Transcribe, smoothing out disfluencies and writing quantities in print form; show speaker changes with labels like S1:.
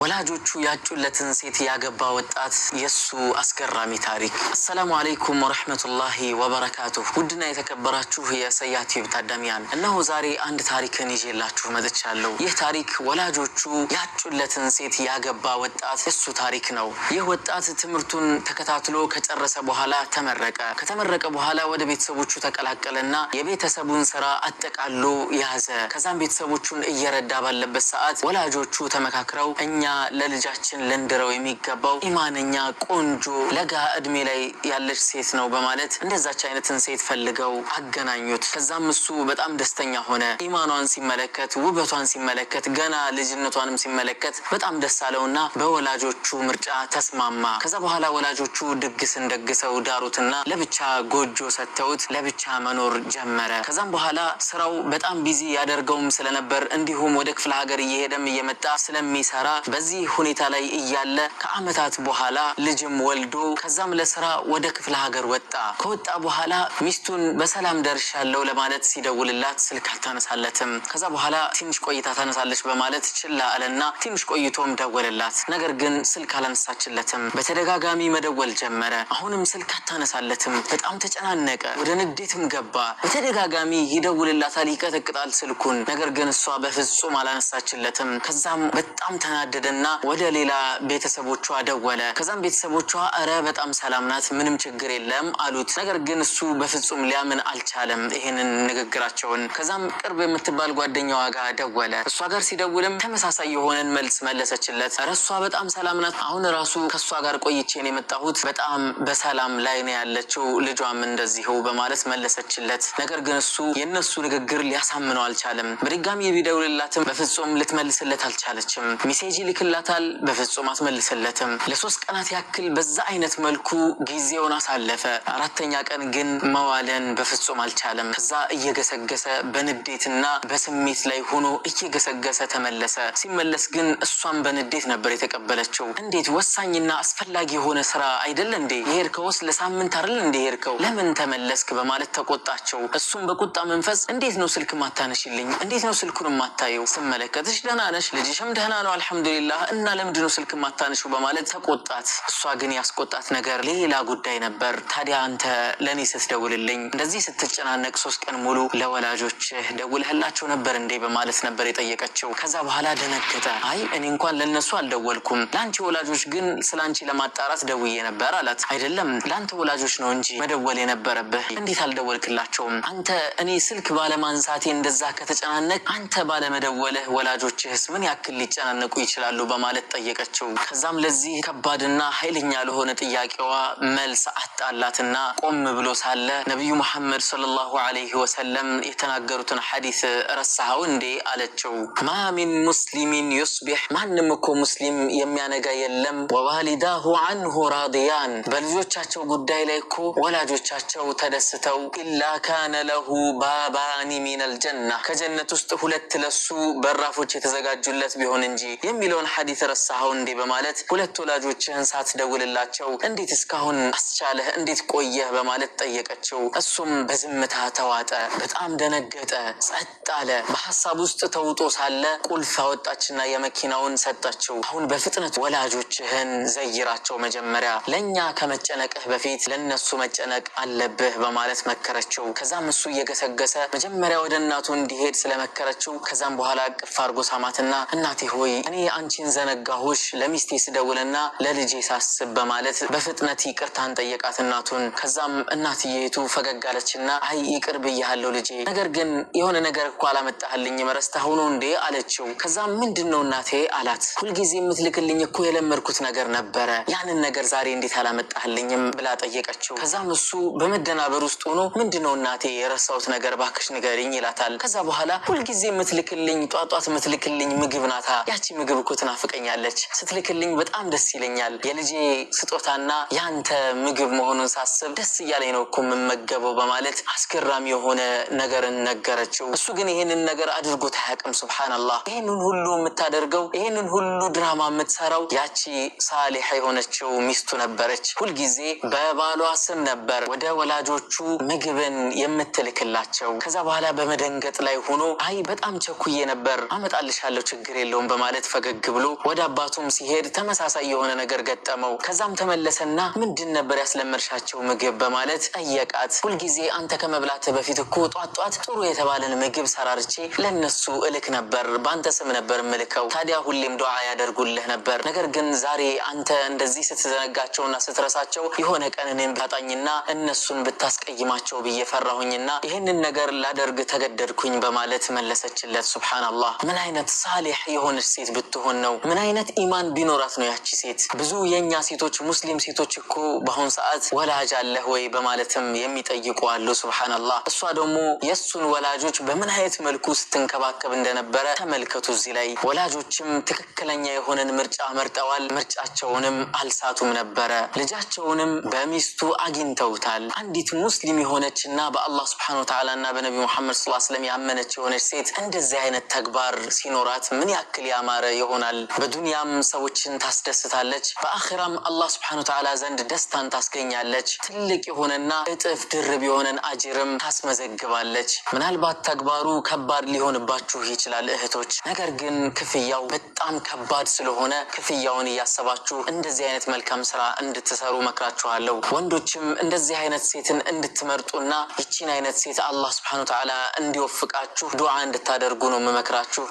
S1: ወላጆቹ ያጩለትን ሴት ያገባ ወጣት የሱ አስገራሚ ታሪክ። አሰላሙ አለይኩም ወራህመቱላሂ ወበረካቱሁ። ውድና የተከበራችሁ የሰያት ቲዩብ ታዳሚያን፣ እነሆ ዛሬ አንድ ታሪክን ይዤላችሁ መጥቻለሁ። ይህ ታሪክ ወላጆቹ ያጩለትን ሴት ያገባ ወጣት የሱ ታሪክ ነው። ይህ ወጣት ትምህርቱን ተከታትሎ ከጨረሰ በኋላ ተመረቀ። ከተመረቀ በኋላ ወደ ቤተሰቦቹ ተቀላቀለና የቤተሰቡን ስራ አጠቃሎ ያዘ። ከዛም ቤተሰቦቹን እየረዳ ባለበት ሰዓት ወላጆቹ ተመካክረው እኛ ለልጃችን ለንድረው የሚገባው ኢማንኛ ቆንጆ ለጋ እድሜ ላይ ያለች ሴት ነው በማለት እንደዛች አይነትን ሴት ፈልገው አገናኙት። ከዛም እሱ በጣም ደስተኛ ሆነ። ኢማኗን ሲመለከት፣ ውበቷን ሲመለከት፣ ገና ልጅነቷንም ሲመለከት በጣም ደስ አለውና በወላጆቹ ምርጫ ተስማማ። ከዛ በኋላ ወላጆቹ ድግስን ደግሰው ዳሩትና ለብቻ ጎጆ ሰጥተውት ለብቻ መኖር ጀመረ። ከዛም በኋላ ስራው በጣም ቢዚ ያደርገውም ስለነበር እንዲሁም ወደ ክፍለ ሀገር እየሄደም እየመጣ ስለሚሰራ በዚህ ሁኔታ ላይ እያለ ከአመታት በኋላ ልጅም ወልዶ ከዛም ለስራ ወደ ክፍለ ሀገር ወጣ። ከወጣ በኋላ ሚስቱን በሰላም ደርሻለሁ ለማለት ሲደውልላት ስልክ አልታነሳለትም። ከዛ በኋላ ትንሽ ቆይታ ታነሳለች በማለት ችላ አለና ትንሽ ቆይቶም ደወለላት። ነገር ግን ስልክ አላነሳችለትም። በተደጋጋሚ መደወል ጀመረ። አሁንም ስልክ አታነሳለትም። በጣም ተጨናነቀ። ወደ ንዴትም ገባ። በተደጋጋሚ ይደውልላታል፣ ይቀጠቅጣል ስልኩን። ነገር ግን እሷ በፍጹም አላነሳችለትም። ከዛም በጣም ተናደደና ወደ ሌላ ቤተሰቦቿ ደወለ። ከዛም ቤተሰቦቿ አረ በጣም ሰላም ናት፣ ምንም ችግር የለም አሉት። ነገር ግን እሱ በፍጹም ሊያምን አልቻለም ይሄንን ንግግራቸውን። ከዛም ቅርብ የምትባል ጓደኛዋ ጋር ደወለ። እሷ ጋር ሲደውልም ተመሳሳይ የሆነን መልስ መለሰችለት። አረ እሷ በጣም ሰላም ናት፣ አሁን ራሱ ከሷ ጋር ቆይቼን የመጣሁት በጣም በሰላም ላይ ነው ያለችው፣ ልጇም እንደዚሁ በማለት መለሰችለት። ነገር ግን እሱ የነሱ ንግግር ሊያሳምነው አልቻለም። በድጋሚ ቢደውልላትም በፍጹም ልትመልስለት አልቻለችም። ሜሴጅ ይልክላታል፣ በፍጹም አትመልስለትም። ለ3 ቀናት ያክል በዛ አይነት መልኩ ጊዜውን አሳለፈ። 4ኛ ቀን ግን መዋለን በፍጹም አልቻለም። ከዛ እየገሰገሰ በንዴትና በስሜት ላይ ሆኖ እየገሰገሰ ተመለሰ። ሲመለስ ግን እሷም በንዴት ነበር የተቀበለችው። እንዴት ወሳኝና አስፈላጊ የሆነ ስራ አይደል እንዴ የሄድከውስ? ለሳምንት አይደል እንዴ የሄድከው? ለምን ተመለስክ? በማለት ተቆጣቸው። እሱም በቁጣ መንፈስ እንዴት ነው ስልክ ማታነሽልኝ? እንዴት ነው ስልኩን ማታየው? ስመለከትሽ ደህና ነሽ፣ ልጅሽም ደህና ነው አልሐምዱሊላህ፣ እና ለምንድን ነው ስልክ ማታነሹ? በማለት ተቆጣት። እሷ ግን ያስቆጣት ነገር ሌላ ጉዳይ ነበር። ታዲያ አንተ ለኔ ስትደውልልኝ እንደዚህ ስትጨናነቅ 3 ቀን ሙሉ ለወላጆችህ ደውልህላቸው ነበር እንዴ? በማለት ነበር የጠየቀችው። ከዛ በኋላ ደነገጠ። አይ እኔ እንኳን ለነሱ አልደወልኩም፣ ለአንቺ ወላጆች ግን ስላንቺ ለማጣራት ደውዬ ነበር አላት። አይደለም ለአንተ ወላጆች ነው እንጂ መደወል የነበረብህ፣ እንዴት አልደወልክላቸውም? አንተ እኔ ስልክ ባለማንሳቴ እንደዛ ከተጨናነቅ አንተ ባለመደወልህ ወላጆችህስ ምን ያክል ሊጨናነቁ ይችላሉ? በማለት ጠየቀችው። ከዛም ለዚህ ከባድና ኃይለኛ ለሆነ ጥያቄዋ መልስ አጣላትና ቆም ብሎ ሳለ ነብዩ መሐመድ ሰለላሁ ዐለይሂ ወሰለም የተናገሩትን ሐዲስ ረሳኸው እንዴ አለችው። ማ ሚን ሙስሊሚን ዩስቢህ፣ ማንም እኮ ሙስሊም የሚያነጋ የለም ወዋሊዳሁ ዐንሁ ራዲያን፣ በልጆቻቸው ጉዳይ ላይ እኮ ወላጆቻቸው ተደስተው ኢላ ካነ ለሁ ባባኒ ሚነል ጀና፣ ከጀነት ውስጥ 2 ለሱ በራፎች የተዘጋጁለት ቢሆን እንጂ የሚለውን ሐዲስ ረሳኸው እንዴ? በማለት 2 ወላጆችህን ሳትደውልላቸው እንዴት እስካሁን አስቻለህ? እንዴት ቆየህ? በማለት ጠየቀችው። እሱም በዝምታ ተዋጠ። በጣም ደነገጠ፣ ጸጥ አለ። በሐሳብ ውስጥ ተውጦ ሳለ ቁልፍ አወጣችና የመኪናውን ሰጠችው። አሁን በፍጥነት ወላጆችህን ዘይራቸው፣ መጀመሪያ ለኛ ከመጨነቅህ በፊት ለነሱ መጨነቅ አለብህ በማለት መከረችው። ከዛም እሱ እየገሰገሰ መጀመሪያ ወደ እናቱ እንዲሄድ ስለመከረችው ከዛም በኋላ ቅፍ አድርጎ ሳማትና እናቴ ሆይ እኔ አንቺን ዘነጋሁሽ ለሚስቴ ስደውልና ለልጄ ሳስብ በማለት በፍጥነት ይቅርታን ጠየቃት እናቱን። ከዛም እናትዬቱ ፈገግ አለችና አይ ይቅር ብያለሁ ልጄ፣ ነገር ግን የሆነ ነገር እኮ አላመጣህልኝም ረስተኸው ነው እንዴ አለችው። ከዛም ምንድነው እናቴ አላት። ሁልጊዜ የምትልክልኝ እኮ የለመድኩት ነገር ነበረ፣ ያንን ነገር ዛሬ እንዴት አላመጣህልኝም ብላ ጠየቀችው። ከዛም እሱ በመደናበር ውስጥ ሆኖ ምንድነው እናቴ የረሳሁት ነገር ባክሽ ንገሪኝ ይላታል። ከዛ በኋላ ሁልጊዜ የምትልክልኝ ጧጧት የምትልክልኝ ምግብ ናታ፣ ያቺ ምግብ እኮ ትናፍቀኛለች፣ ስትልክልኝ በጣም ደስ ይለኛል፣ የልጄ ስጦታና ያንተ ምግብ መሆኑን ሳስብ ደስ እያለኝ ነው እኮ የምመገበው በማለት አስገራሚ የሆነ ነገርን ነገረችው። እሱ ግን ይሄንን ነገር አድርጎት አያውቅም። ሱብሃንአላህ። ይሄንን ሁሉ የምታደርገው ይሄንን ሁሉ ድራማ የምትሰራው ያቺ ሳሊህ የሆነችው ሚስቱ ነበረች። ሁልጊዜ በባሏ ስም ነበር ወደ ወላጆቹ ምግብን የምትልክላቸው። ከዛ በኋላ በመደንገጥ ላይ ሆኖ አይ በጣም ቸኩዬ ነበር አመጣልሻለሁ ችግር የለውም በማለት ፈገግ ብሎ ወደ አባቱም ሲሄድ ተመሳሳይ የሆነ ነገር ገጠመው። ከዛም ተመለሰና ምንድን ነበር ያስለመድሻቸው ምግብ በማለት ጠየቃት። ሁልጊዜ አንተ ከመብላት በፊት እኮ ጧት ጧት ጥሩ የተባለን ምግብ ሰራርቼ ለነሱ እልክ ነበር፣ በአንተ ስም ነበር ምልከው። ታዲያ ሁሌም ዱዓ ያደርጉልህ ነበር። ነገር ግን ዛሬ አንተ እንደዚህ ስትዘነጋቸውና ስትረሳቸው የሆነ ቀን እኔን ብታጣኝና እነሱን ብታስቀይማቸው ብዬ ፈራሁኝና ይህንን ነገር ላደርግ ተገደድኩኝ በማለት መለሰችለት። ሱብሃንአላህ ምን አይነት ሳሊህ የሆነች ሴት ብትሆን ነው? ምን አይነት ኢማን ቢኖራት ነው ያቺ ሴት? ብዙ የኛ ሴቶች ሙስሊም ሴቶች እኮ በአሁን ሰዓት ወላጅ አለህ ወይ በማለትም የሚጠይቁ አሉ። ሱብሃንአላህ እሷ ደግሞ የሱን ወላጆች በምን አይነት መልኩ ስትንከባከብ እንደነበረ ተመልከቱ። እዚህ ላይ ወላጆችም ትክክለኛ የሆነን ምርጫ መርጠዋል። ምርጫቸውንም አልሳቱም ነበረ። ልጃቸውንም በሚስቱ አግኝተውታል። አንዲት ሙስሊም የሆነችና በአላህ ሱብሓነሁ ወተዓላ እና በነቢ ሙሐመድ ሰለላሁ ዐለይሂ ወሰለም ያመነች የሆነች ሴት እንደዚህ አይነት ተግባር ሲኖራት ምን ያክል ያማረ ይሆናል። በዱንያም ሰዎችን ታስደስታለች፣ በአኺራም አላህ ሱብሓነሁ ወተዓላ ዘንድ ደስታን ታስገኛለች። ትልቅ የሆነና እጥፍ ድርብ የሆነን አጅርም ታስመዘግባለች። ምናልባት ተግባሩ ከባድ ሊሆንባችሁ ይችላል እህቶች፣ ነገር ግን ክፍያው በጣም ከባድ ስለሆነ ክፍያውን እያሰባችሁ እንደዚህ አይነት መልካም ስራ እንድትሰሩ መክራችኋለሁ። ወንዶችም እንደዚህ አይነት ሴትን እንድትመርጡና ይቺን አይነት ሴት አላህ ሱብሓነሁ ወተዓላ እንዲወፍቃችሁ ዱዓ እንድታደርጉ ነው መመክራችሁ።